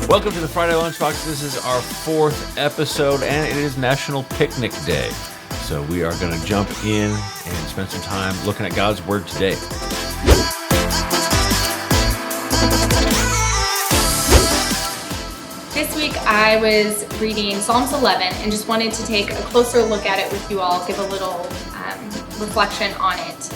Welcome to the Friday Lunchbox. This is our 4th episode, and it is National Picnic Day. So we are going to jump in and spend some time looking at God's Word today. This week I was reading Psalms 11 and just wanted to take a closer look at it with you all, give a little reflection on it.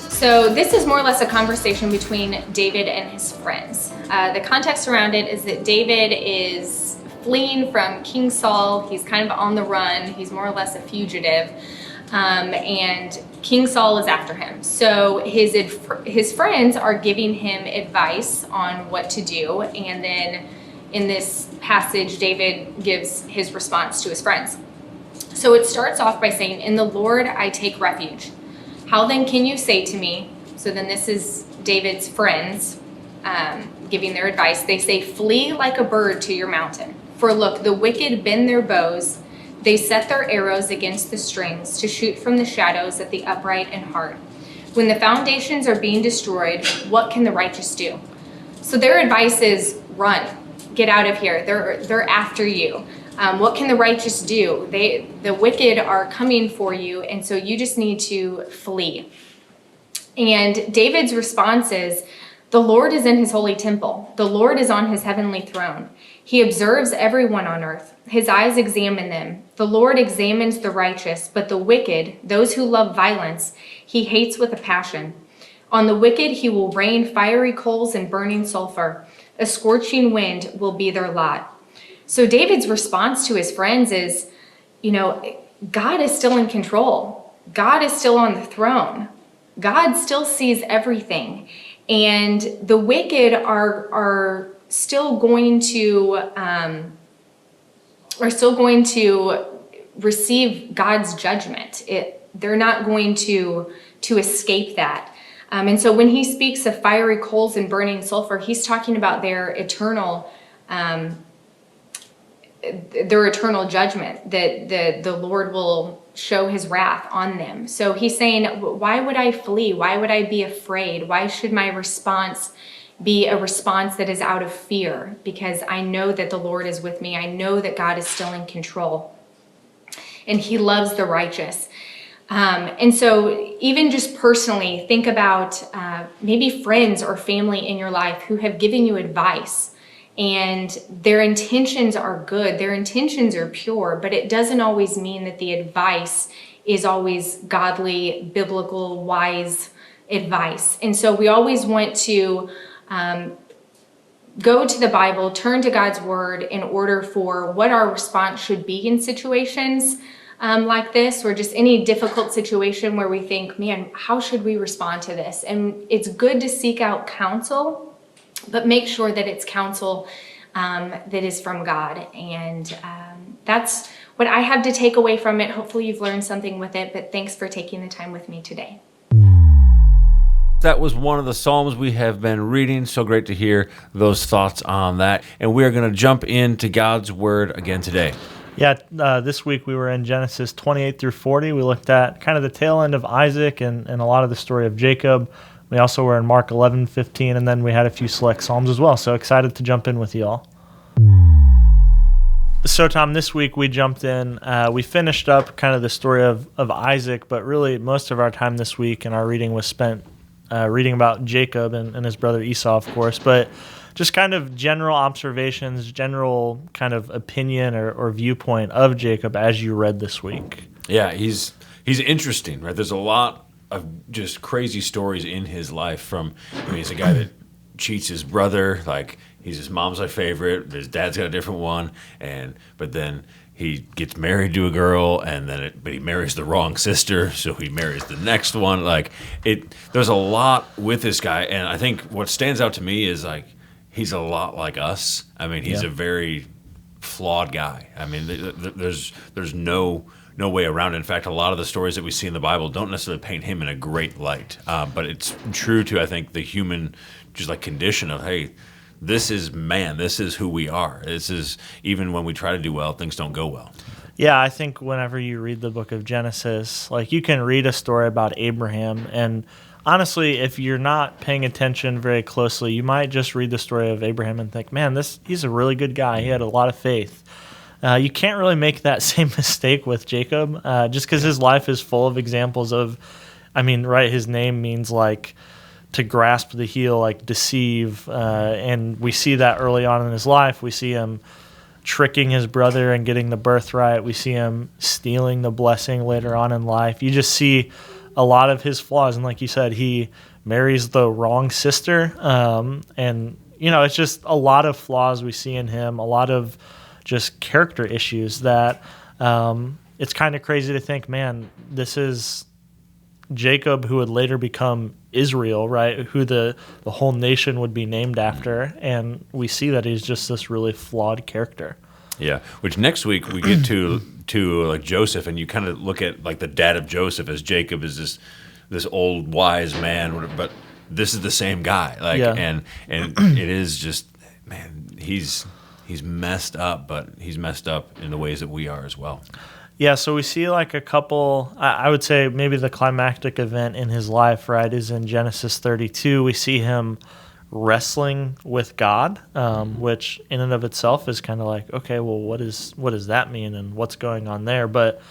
So this is more or less a conversation between David and his friends. The context around it is that David is fleeing from King Saul. He's kind of on the run. He's more or less a fugitive. And King Saul is after him. So his friends are giving him advice on what to do. And then in this passage, David gives his response to his friends. So it starts off by saying, "In the Lord I take refuge. How then can you say to me," so then this is David's friends giving their advice. They say, "Flee like a bird to your mountain. For look, the wicked bend their bows. They set their arrows against the strings to shoot from the shadows at the upright in heart. When the foundations are being destroyed, what can the righteous do?" So their advice is run, get out of here. They're after you. What can the righteous do? The wicked are coming for you, and so you just need to flee. And David's response is, "The Lord is in his holy temple. The Lord is on his heavenly throne. He observes everyone on earth. His eyes examine them. The Lord examines the righteous, but the wicked, those who love violence, he hates with a passion. On the wicked he will rain fiery coals and burning sulfur. A scorching wind will be their lot." So David's response to his friends is, God is still in control. God is still on the throne. God still sees everything. And the wicked are still going to receive God's judgment. They're not going to escape that. And so when he speaks of fiery coals and burning sulfur, he's talking about their eternal judgment, that the Lord will show his wrath on them. So he's saying, why would I flee? Why would I be afraid? Why should my response be a response that is out of fear? Because I know that the Lord is with me. I know that God is still in control, and he loves the righteous. And so even just personally, think about maybe friends or family in your life who have given you advice, and their intentions are good, their intentions are pure, but it doesn't always mean that the advice is always godly, biblical, wise advice. And so we always want to go to the Bible, turn to God's word in order for what our response should be in situations like this, or just any difficult situation where we think, man, how should we respond to this? And it's good to seek out counsel, but make sure that it's counsel that is from God. And that's what I have to take away from it. Hopefully you've learned something with it, but thanks for taking the time with me today. That was one of the Psalms we have been reading. So great to hear those thoughts on that. And we are going to jump into God's Word again today. Yeah, this week we were in Genesis 28 through 40. We looked at kind of the tail end of Isaac and a lot of the story of Jacob. We also were in Mark 11:15, and then we had a few select Psalms as well. So excited to jump in with you all. So Tom, this week we jumped in. We finished up kind of the story of Isaac, but really most of our time this week in our reading was spent reading about Jacob and his brother Esau, of course, but just kind of general observations, general kind of opinion or viewpoint of Jacob as you read this week. Yeah, he's interesting, right? There's a lot of just crazy stories in his life. He's a guy that cheats his brother, like he's his mom's favorite, his dad's got a different one, but then he gets married to a girl, but he marries the wrong sister, so he marries the next one. There's a lot with this guy, and I think what stands out to me is he's a lot like us. I mean, he's a very flawed guy. I mean, there's no way around it. In fact, a lot of the stories that we see in the Bible don't necessarily paint him in a great light, but it's true to, I think, the human just condition of, hey, this is man, this is who we are. This is, even when we try to do well, things don't go well. Yeah, I think whenever you read the book of Genesis, you can read a story about Abraham, and honestly, if you're not paying attention very closely, you might just read the story of Abraham and think, man, he's a really good guy. He had a lot of faith. You can't really make that same mistake with Jacob, just because his life is full of examples of, right, his name means like to grasp the heel, like deceive, and we see that early on in his life. We see him tricking his brother and getting the birthright. We see him stealing the blessing later on in life. You just see a lot of his flaws, and like you said, he marries the wrong sister, and it's just a lot of flaws we see in him, a lot of just character issues that it's kind of crazy to think, man, this is Jacob who would later become Israel, right? Who the whole nation would be named after. And we see that he's just this really flawed character. Yeah, which next week we get to like Joseph, and you kind of look at like the dad of Joseph as Jacob is this old wise man, but this is the same guy. Like, and it is just, man, he's messed up, but he's messed up in the ways that we are as well. Yeah, so we see like a couple, I would say maybe the climactic event in his life, right, is in Genesis 32. We see him wrestling with God, which in and of itself is kind of like, okay, well, what does that mean and what's going on there? But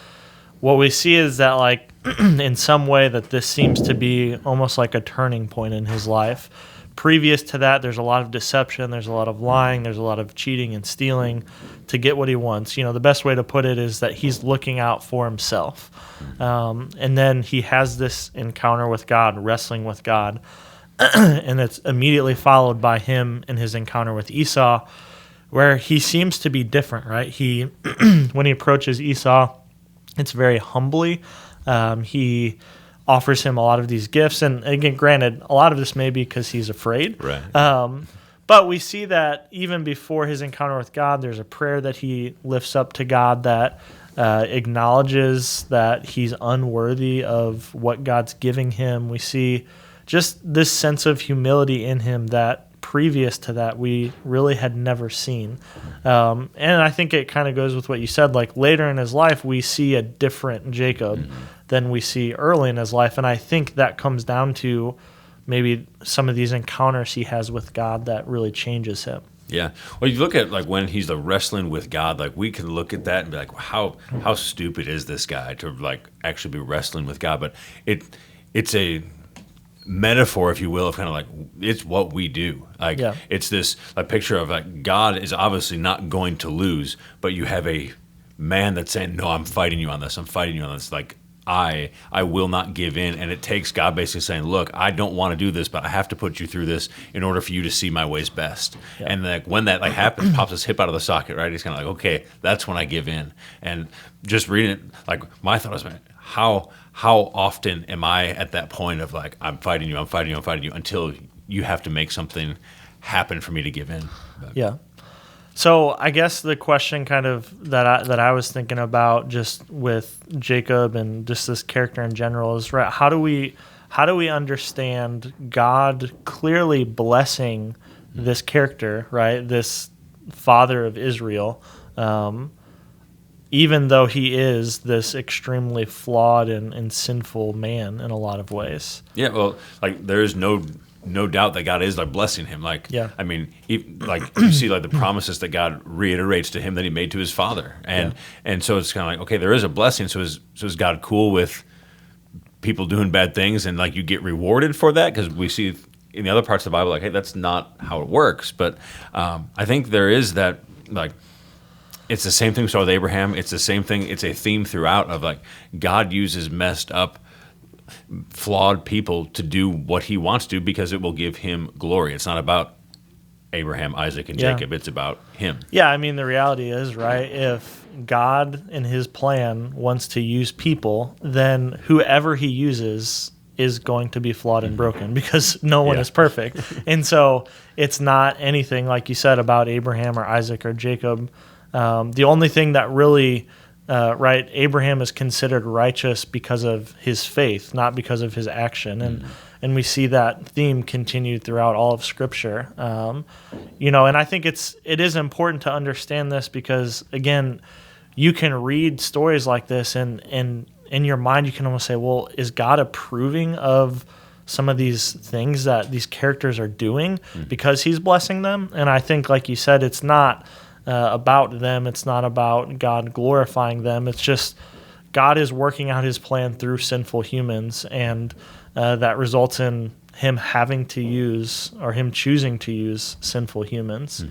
what we see is that like in some way that this seems to be almost like a turning point in his life. Previous to that, there's a lot of deception, there's a lot of lying, there's a lot of cheating and stealing to get what he wants. The best way to put it is that he's looking out for himself. And then he has this encounter with God, wrestling with God, and it's immediately followed by him and his encounter with Esau, where he seems to be different, right? When he approaches Esau, it's very humbly. He offers him a lot of these gifts. And again, granted, a lot of this may be because he's afraid. Right. But we see that even before his encounter with God, there's a prayer that he lifts up to God that acknowledges that he's unworthy of what God's giving him. We see just this sense of humility in him that previous to that we really had never seen. And I think it kind of goes with what you said, like later in his life, we see a different Jacob than we see early in his life. And I think that comes down to maybe some of these encounters he has with God that really changes him. Yeah. Well, you look at like when he's wrestling with God, like we can look at that and be like, how stupid is this guy to like actually be wrestling with God? But it's a metaphor, if you will, of kind of like it's what we do. Like it's this like picture of like God is obviously not going to lose, but you have a man that's saying, no, I'm fighting you on this. I'm fighting you on this. Like I will not give in. And it takes God basically saying, look, I don't want to do this, but I have to put you through this in order for you to see my ways best. Yeah. And like when that like happens, pops his hip out of the socket, right? He's kind of like, okay, that's when I give in. And just reading it, like my thought was, man, how often am I at that point of like, I'm fighting you until you have to make something happen for me to give in. But. Yeah. So I guess the question kind of that I was thinking about just with Jacob and just this character in general is, right, how do we understand God clearly blessing this character, right, this father of Israel, even though he is this extremely flawed and sinful man in a lot of ways? Yeah, well, like there's no doubt that God is like blessing him. Like, yeah. I mean, like you see like the promises that God reiterates to him that he made to his father. And so it's kind of like, okay, there is a blessing. So is God cool with people doing bad things and like you get rewarded for that? Because we see in the other parts of the Bible, like, hey, that's not how it works. But I think there is that, like, it's the same thing we saw with Abraham. It's the same thing. It's a theme throughout of like God uses messed up, flawed people to do what he wants to because it will give him glory. It's not about Abraham, Isaac, and Jacob. It's about him. Yeah, I mean, the reality is, right, if God in his plan wants to use people, then whoever he uses is going to be flawed and broken because no one is perfect. And so it's not anything, like you said, about Abraham or Isaac or Jacob. The only thing that really right, Abraham is considered righteous because of his faith, not because of his action, and we see that theme continued throughout all of Scripture. And I think it is important to understand this because, again, you can read stories like this, and in your mind you can almost say, well, is God approving of some of these things that these characters are doing because he's blessing them. And I think, like you said, it's not about them. It's not about God glorifying them. It's just God is working out his plan through sinful humans, and that results in him having to use, or him choosing to use, sinful humans.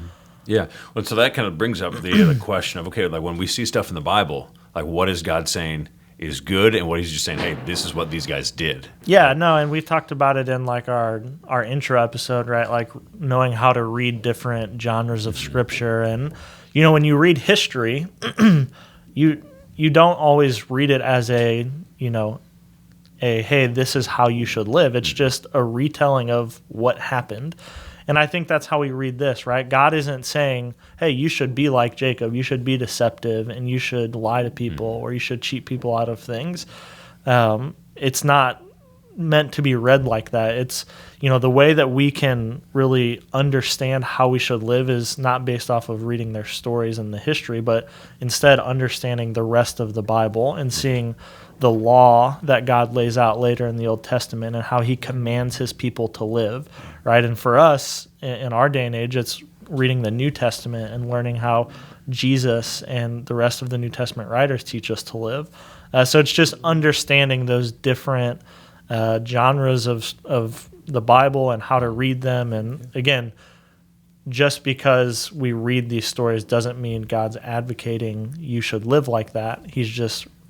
Yeah. Well, so that kind of brings up the question of, okay, like when we see stuff in the Bible, like what is God saying is good, and what he's just saying, hey, this is what these guys did. Yeah, no, and we've talked about it in like our intro episode, right? Like knowing how to read different genres of scripture. And, when you read history, you don't always read it as a hey, this is how you should live. It's just a retelling of what happened. And I think that's how we read this, right? God isn't saying, hey, you should be like Jacob, you should be deceptive, and you should lie to people, or you should cheat people out of things. It's not meant to be read like that. It's, the way that we can really understand how we should live is not based off of reading their stories and the history, but instead understanding the rest of the Bible and seeing the law that God lays out later in the Old Testament and how he commands his people to live, right? And for us, in our day and age, it's reading the New Testament and learning how Jesus and the rest of the New Testament writers teach us to live. So it's just understanding those different genres of the Bible and how to read them. And again, just because we read these stories doesn't mean God's advocating you should live like that.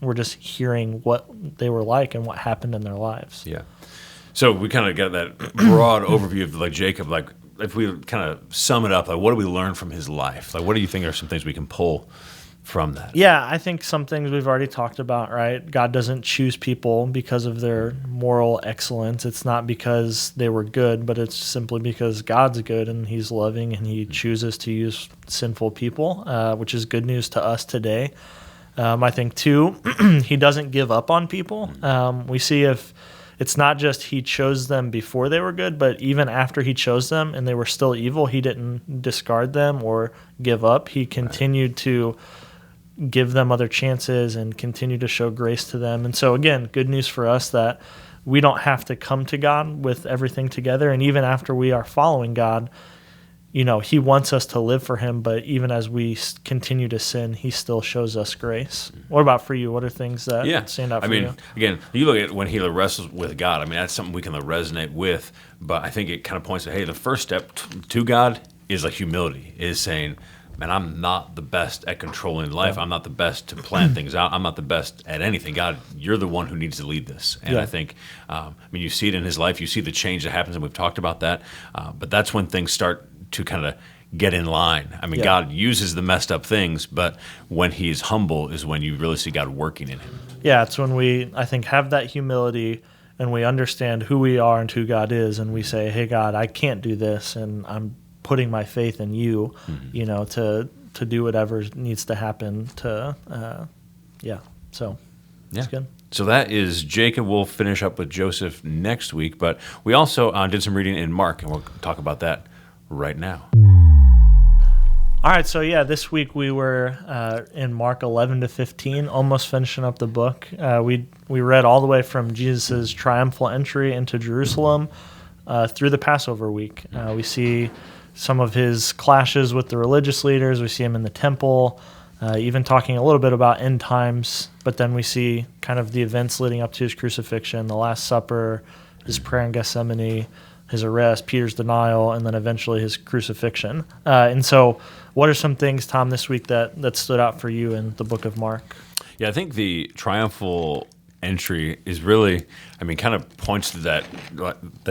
We're just hearing what they were like and what happened in their lives. Yeah. So we kind of got that broad overview of like Jacob. Like if we kind of sum it up, like what do we learn from his life? Like what do you think are some things we can pull from that? Yeah, I think some things we've already talked about, right? God doesn't choose people because of their moral excellence. It's not because they were good, but it's simply because God's good and he's loving and he chooses to use sinful people, which is good news to us today. I think, too, he doesn't give up on people. We see if it's not just he chose them before they were good, but even after he chose them and they were still evil, he didn't discard them or give up. He continued to give them other chances and continue to show grace to them. And so, again, good news for us that we don't have to come to God with everything together. And even after we are following God, he wants us to live for him, but even as we continue to sin, he still shows us grace. What about for you? What are things that stand out for you? Again, you look at when he wrestles with God, that's something we can resonate with, but I think it kind of points to, hey, the first step to God is like humility, is saying, man, I'm not the best at controlling life. I'm not the best to plan things out. I'm not the best at anything. God, you're the one who needs to lead this. And I think, you see it in his life. You see the change that happens, and we've talked about that. But that's when things start to kind of get in line. God uses the messed up things, but when he's humble is when you really see God working in him. Yeah, it's when we, I think, have that humility and we understand who we are and who God is, and we say, hey, God, I can't do this, and I'm putting my faith in you, to do whatever needs to happen to, it's good. So that is Jacob. We'll finish up with Joseph next week, but we also did some reading in Mark, and we'll talk about that right now. All right, so this week we were in Mark 11 to 15, almost finishing up the book. We read all the way from Jesus' triumphal entry into Jerusalem through the Passover week. We see some of his clashes with the religious leaders. We see him in the temple, even talking a little bit about end times, but then we see kind of the events leading up to his crucifixion, the Last Supper, his prayer in Gethsemane, his arrest, Peter's denial, and then eventually his crucifixion. And so what are some things, Tom, this week that stood out for you in the book of Mark? Yeah, I think the triumphal entry is really, kind of points to that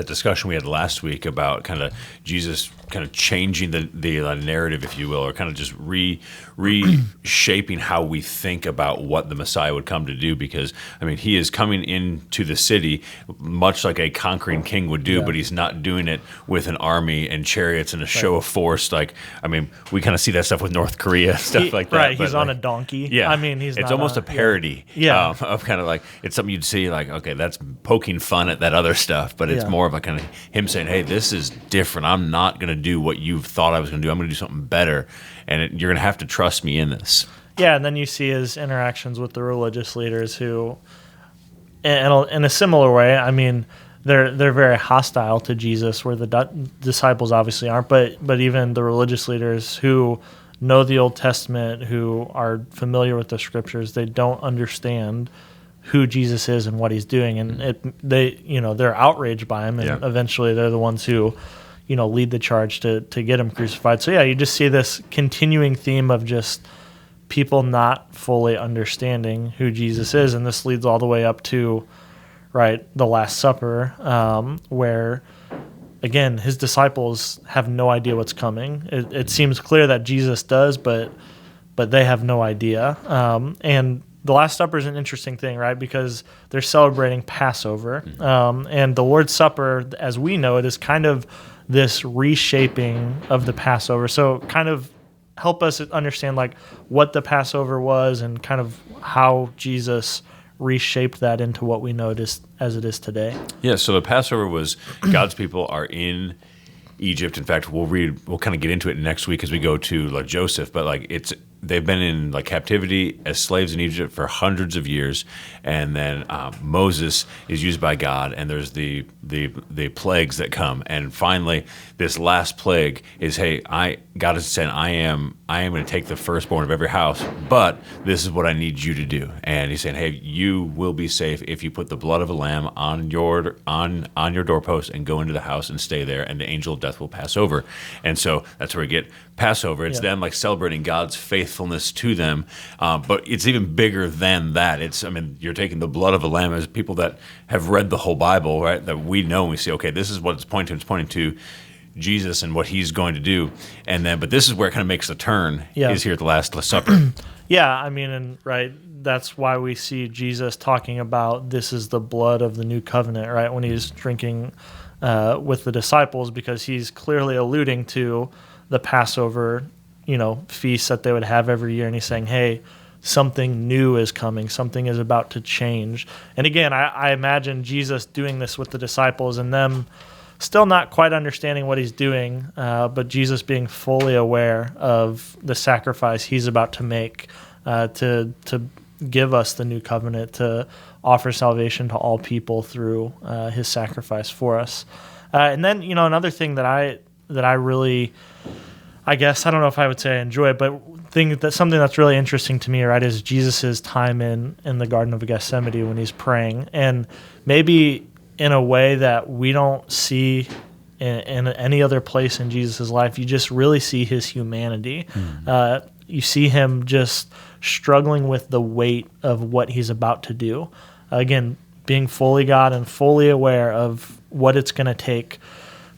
discussion we had last week about kind of Jesus kind of changing the narrative, if you will, or kind of just reshaping how we think about what the Messiah would come to do, because he is coming into the city much like a conquering king would do, but he's not doing it with an army and chariots and a show of force. We kind of see that stuff with North Korea, stuff like that. Right, he's on a donkey. Yeah, he's it's almost a parody of kind of like, it's something you'd see like, okay, that's poking fun at that other stuff, but it's more of a kind of him saying, hey, this is different. I'm not going to do what you thought I was going to do. I'm going to do something better, and you're going to have to trust me in this. Yeah, and then you see his interactions with the religious leaders who, in a similar way, they're very hostile to Jesus, where the disciples obviously aren't, but even the religious leaders who know the Old Testament, who are familiar with the scriptures, they don't understand who Jesus is and what he's doing, and they're outraged by him, and eventually they're the ones who lead the charge to get him crucified. So you just see this continuing theme of just people not fully understanding who Jesus is, and this leads all the way up to the Last Supper, where again his disciples have no idea what's coming. It seems clear that Jesus does, but they have no idea. And the Last Supper is an interesting thing, right? Because they're celebrating Passover. And the Lord's Supper, as we know it, is kind of this reshaping of the Passover. So kind of help us understand what the Passover was and kind of how Jesus reshaped that into what we know as it is today. Yeah, so the Passover was God's people are in Egypt. In fact, we'll kind of get into it next week as we go to Joseph, but they've been in captivity as slaves in Egypt for hundreds of years, and then Moses is used by God, and there's the plagues that come, and finally this last plague is, hey, God is saying, I am going to take the firstborn of every house, but this is what I need you to do. And he's saying, hey, you will be safe if you put the blood of a lamb on your doorpost and go into the house and stay there, and the angel of death will pass over. And so that's where we get Passover. It's them celebrating God's faithfulness to them, but it's even bigger than that. You're taking the blood of a lamb, as people that have read the whole Bible, right, that we know, and we see, okay, this is what it's pointing to. It's pointing to Jesus and what he's going to do. But this is where it kind of makes the turn, is here at the Last Supper. That's why we see Jesus talking about this is the blood of the new covenant, right, when he's drinking with the disciples, because he's clearly alluding to the Passover, feast that they would have every year, and he's saying, hey, something new is coming, something is about to change. And again, I imagine Jesus doing this with the disciples and them still not quite understanding what he's doing, but Jesus being fully aware of the sacrifice he's about to make to give us the new covenant, to offer salvation to all people through his sacrifice for us. And then, another thing that I really, I guess, I don't know if I would say I enjoy it, but something that's really interesting to me, right, is Jesus' time in the Garden of Gethsemane when he's praying. And maybe in a way that we don't see in any other place in Jesus' life, you just really see his humanity. You see him just struggling with the weight of what he's about to do. Again, being fully God and fully aware of what it's going to take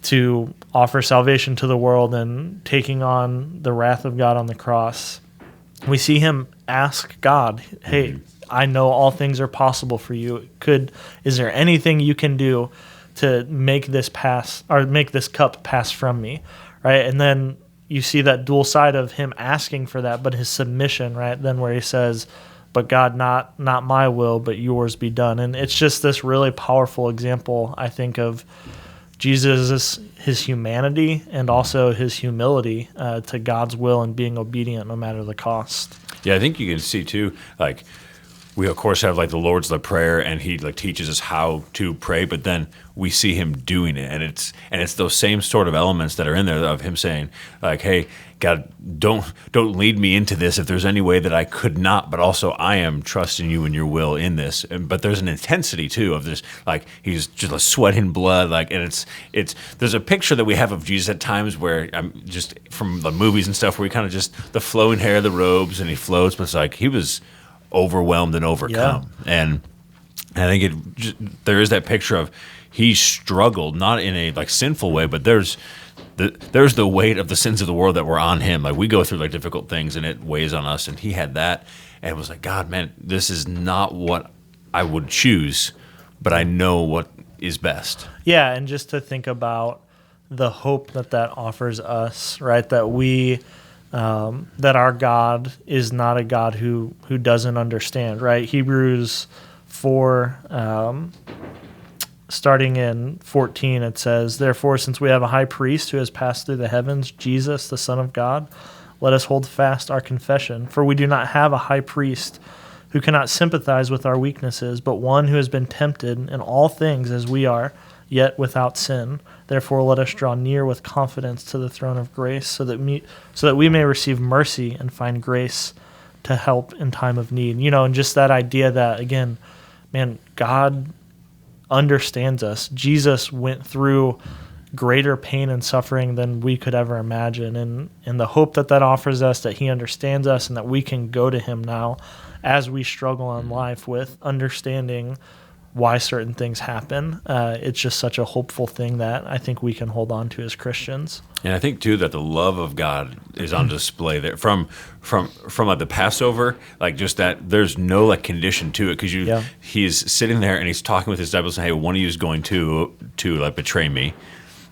to offer salvation to the world and taking on the wrath of God on the cross. We see him ask God, hey, I know all things are possible for you. Is there anything you can do to make this cup pass from me? Right? And then you see that dual side of him asking for that, but his submission, right? Then where he says, but God, not my will, but yours be done. And it's just this really powerful example, I think, of Jesus, his humanity and also his humility to God's will and being obedient no matter the cost. Yeah, I think you can see too, we of course have the Lord's Prayer, and he teaches us how to pray, but then we see him doing it, and it's those same sort of elements that are in there of him saying, hey, God, don't lead me into this if there's any way that I could not, but also I am trusting you and your will in this. But there's an intensity too of this, he's just sweating blood, and it's there's a picture that we have of Jesus at times where I'm just from the movies and stuff where he kind of just the flowing hair, the robes, and he floats, but it's he was overwhelmed and overcome. And I think there is that picture of he struggled, not in a sinful way, but there's the weight of the sins of the world that were on him. We go through difficult things and it weighs on us, and he had that, and it was God, man, this is not what I would choose, but I know what is best. Yeah, and just to think about the hope that offers us, right? That we that our God is not a God who doesn't understand, right? Hebrews 4, starting in 14, it says, therefore, since we have a high priest who has passed through the heavens, Jesus, the Son of God, let us hold fast our confession. For we do not have a high priest who cannot sympathize with our weaknesses, but one who has been tempted in all things as we are, yet without sin. Therefore, let us draw near with confidence to the throne of grace, so that we may receive mercy and find grace to help in time of need. And just that idea that, again, man, God understands us. Jesus went through greater pain and suffering than we could ever imagine. And the hope that offers us, that he understands us and that we can go to him now as we struggle in life with understanding why certain things happen. It's just such a hopeful thing that I think we can hold on to as Christians. And I think too that the love of God is on display there from like the Passover, like just that there's no like condition to it, because he's sitting there and he's talking with his disciples saying, hey, one of you is going to like betray me.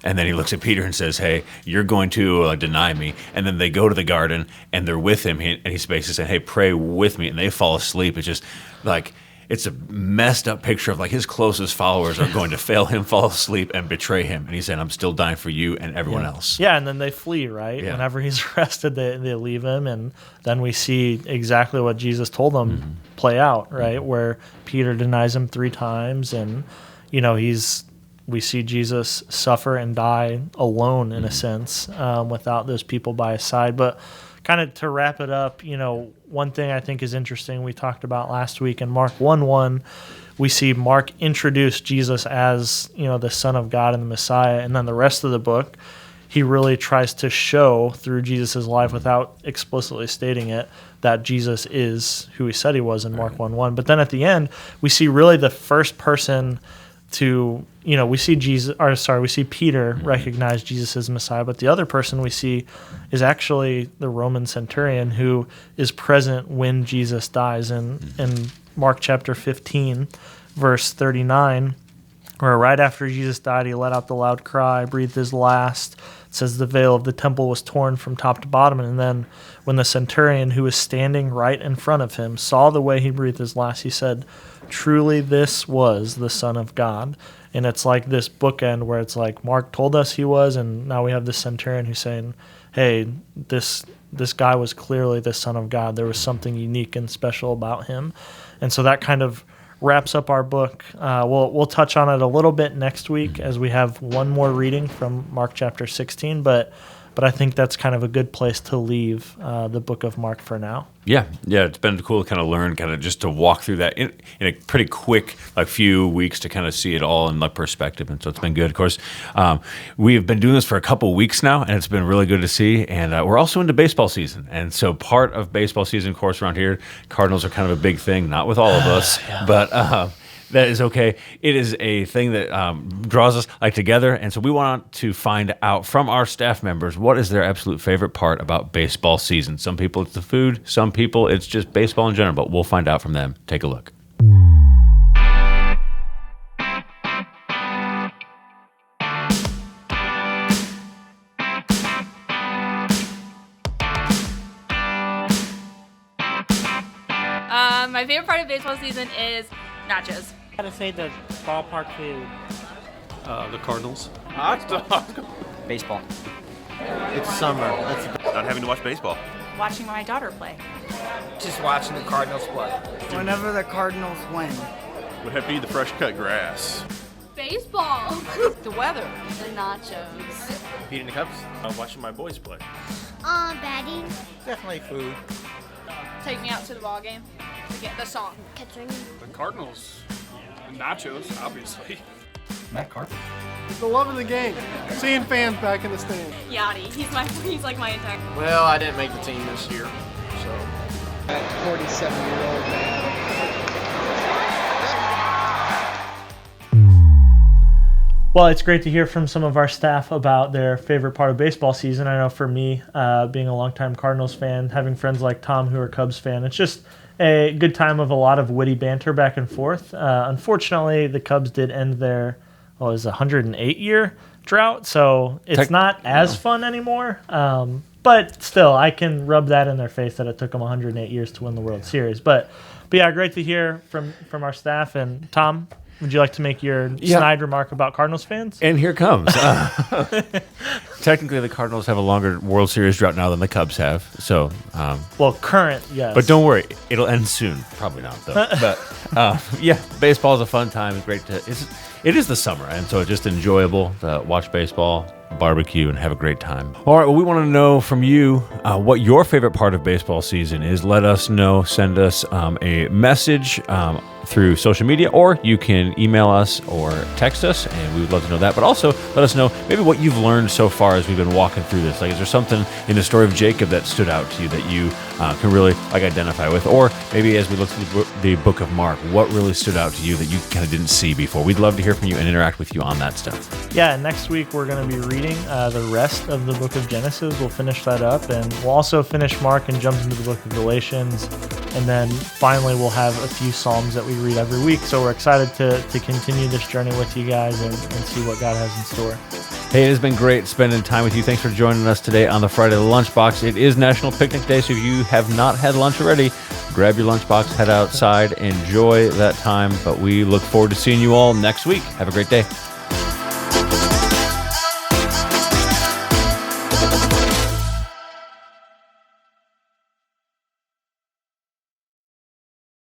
And then he looks at Peter and says, hey, you're going to deny me. And then they go to the garden and they're with him. And he's basically saying, hey, pray with me. And they fall asleep. It's just like, it's a messed up picture of like his closest followers are going to fail him, fall asleep, and betray him. And he's saying, I'm still dying for you and everyone else. Yeah, and then they flee, right? Yeah. Whenever he's arrested, they leave him. And then we see exactly what Jesus told them play out, right? Where Peter denies him 3 times. And, we see Jesus suffer and die alone in a sense, without those people by his side. But kind of to wrap it up, one thing I think is interesting we talked about last week in Mark 1:1, we see Mark introduce Jesus as, the Son of God and the Messiah. And then the rest of the book, he really tries to show through Jesus' life without explicitly stating it that Jesus is who he said he was in Mark 1:1. But then at the end, we see really the first person to, we see Peter recognize Jesus as Messiah, but the other person we see is actually the Roman centurion who is present when Jesus dies. In Mark chapter 15, verse 39, where right after Jesus died, he let out the loud cry, breathed his last. It says the veil of the temple was torn from top to bottom, and then when the centurion who was standing right in front of him saw the way he breathed his last, he said, truly this was the Son of God. And it's like this bookend where it's like Mark told us he was, and now we have the centurion who's saying, hey, this guy was clearly the Son of God. There was something unique and special about him. And so that kind of wraps up our book. We'll touch on it a little bit next week as we have one more reading from Mark chapter 16, but I think that's kind of a good place to leave the book of Mark for now. Yeah, it's been cool to kind of learn, kind of just to walk through that in a pretty quick few weeks to kind of see it all in perspective, and so it's been good. Of course, we've been doing this for a couple of weeks now, and it's been really good to see, and we're also into baseball season, and so part of baseball season, of course, around here, Cardinals are kind of a big thing, not with all of us, but that is okay. It is a thing that draws us together, and so we want to find out from our staff members what is their absolute favorite part about baseball season. Some people it's the food, some people it's just baseball in general, but we'll find out from them. Take a look. My favorite part of baseball season is nachos. I gotta say the ballpark food. The Cardinals. Baseball. It's summer. Not having to watch baseball. Watching my daughter play. Just watching the Cardinals play. Whenever the Cardinals win. Would have to be the fresh cut grass. Baseball. The weather. The nachos. Feeding the Cubs. Watching my boys play. Batting. Definitely food. Take me out to the ball game to get the song. Catching. The Cardinals. Nachos, obviously. Matt Carter. The love of the game. Seeing fans back in the stands. Yachty. He's like my entire. Well, I didn't make the team this year, so. That 47-year-old man. Well, it's great to hear from some of our staff about their favorite part of baseball season. I know for me, being a longtime Cardinals fan, having friends like Tom who are Cubs fan, it's just a good time of a lot of witty banter back and forth. Unfortunately, the Cubs did end their 108-year drought, so it's not as fun anymore. But still, I can rub that in their face that it took them 108 years to win the World Series. But yeah, great to hear from our staff. And Tom, Would you like to make your snide remark about Cardinals fans? And here comes. Technically, the Cardinals have a longer World Series drought now than the Cubs have. So, well, current, yes. But don't worry, it'll end soon. Probably not, though. But yeah, baseball is a fun time. It's great it is the summer, and so it's just enjoyable to watch baseball, barbecue, and have a great time. All right, well, we want to know from you what your favorite part of baseball season is. Let us know. Send us a message through social media, or you can email us or text us, and we would love to know that. But also, let us know maybe what you've learned so far as we've been walking through this. Like, is there something in the story of Jacob that stood out to you that you can really identify with? Or maybe as we look through the book of Mark, what really stood out to you that you kind of didn't see before? We'd love to hear from you and interact with you on that stuff. Yeah, next week we're going to be reading the rest of the book of Genesis. We'll finish that up, and we'll also finish Mark and jump into the book of Galatians. And then finally we'll have a few Psalms that we read every week. So we're excited to continue this journey with you guys and see what God has in store. Hey, it has been great spending time with you. Thanks for joining us today on the Friday the Lunchbox. It is National Picnic Day, so if you have not had lunch already, grab your lunchbox, head outside, enjoy that time. But we look forward to seeing you all next week. Have a great day.